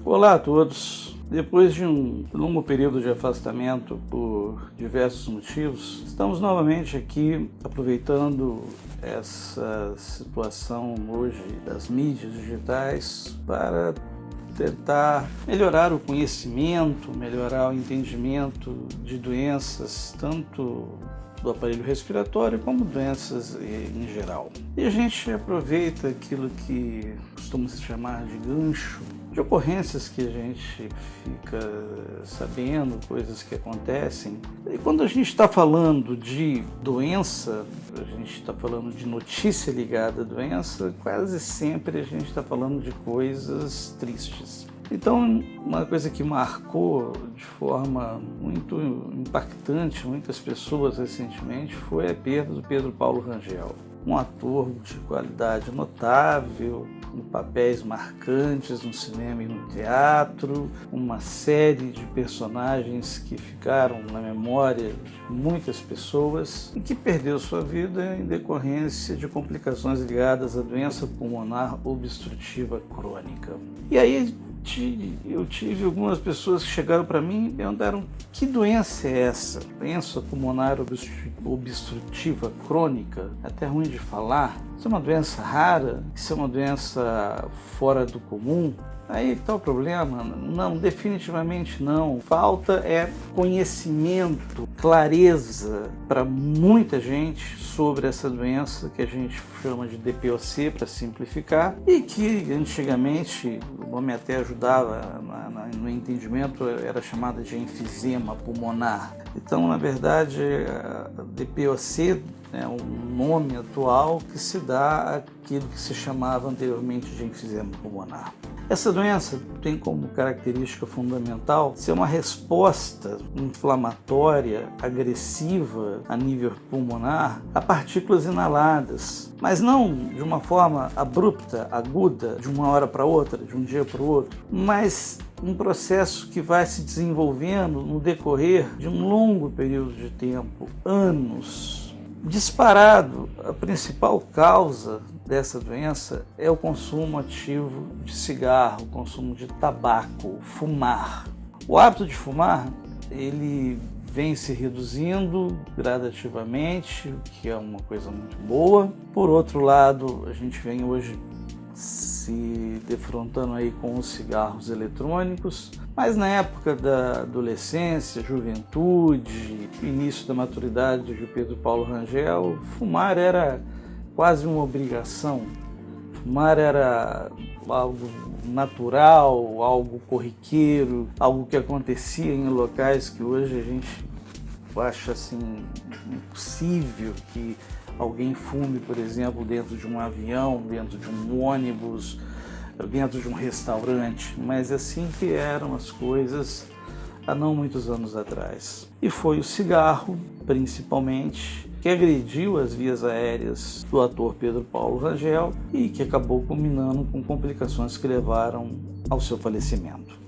Olá a todos. Depois de um longo período de afastamento por diversos motivos, estamos novamente aqui aproveitando essa situação hoje das mídias digitais para tentar melhorar o conhecimento, melhorar o entendimento de doenças, tanto do aparelho respiratório como doenças em geral. E a gente aproveita aquilo que costuma se chamar de gancho, de ocorrências que a gente fica sabendo, coisas que acontecem. E quando a gente está falando de doença, a gente está falando de notícia ligada à doença, quase sempre a gente está falando de coisas tristes. Então, uma coisa que marcou de forma muito impactante muitas pessoas recentemente foi a perda do Pedro Paulo Rangel, um ator de qualidade notável, com papéis marcantes no cinema e no teatro, uma série de personagens que ficaram na memória de muitas pessoas e que perdeu sua vida em decorrência de complicações ligadas à doença pulmonar obstrutiva crônica. E aí eu tive algumas pessoas que chegaram para mim e perguntaram: que doença é essa? Doença pulmonar obstrutiva crônica? É até ruim de falar. Isso é uma doença rara? Isso é uma doença fora do comum? Aí está o problema? Não, definitivamente não. Falta conhecimento, clareza para muita gente sobre essa doença que a gente chama de DPOC, para simplificar, e que antigamente o nome até ajudava no entendimento, era chamada de enfisema pulmonar. Então, na verdade, a DPOC é um nome atual que se dá àquilo que se chamava anteriormente de enfisema pulmonar. Essa doença tem como característica fundamental ser uma resposta inflamatória, agressiva a nível pulmonar a partículas inaladas, mas não de uma forma abrupta, aguda, de uma hora para outra, de um dia para o outro, mas um processo que vai se desenvolvendo no decorrer de um longo período de tempo, anos. Disparado, a principal causa dessa doença é o consumo ativo de cigarro, o consumo de tabaco, fumar. O hábito de fumar, ele vem se reduzindo gradativamente, o que é uma coisa muito boa. Por outro lado, a gente vem hoje se defrontando aí com os cigarros eletrônicos, mas na época da adolescência, juventude, início da maturidade de Pedro Paulo Rangel, fumar era quase uma obrigação. Fumar era algo natural, algo corriqueiro, algo que acontecia em locais que hoje a gente acha assim impossível que alguém fume, por exemplo, dentro de um avião, dentro de um ônibus, dentro de um restaurante, mas assim que eram as coisas há não muitos anos atrás. E foi o cigarro, principalmente, que agrediu as vias aéreas do ator Pedro Paulo Rangel e que acabou culminando com complicações que levaram ao seu falecimento.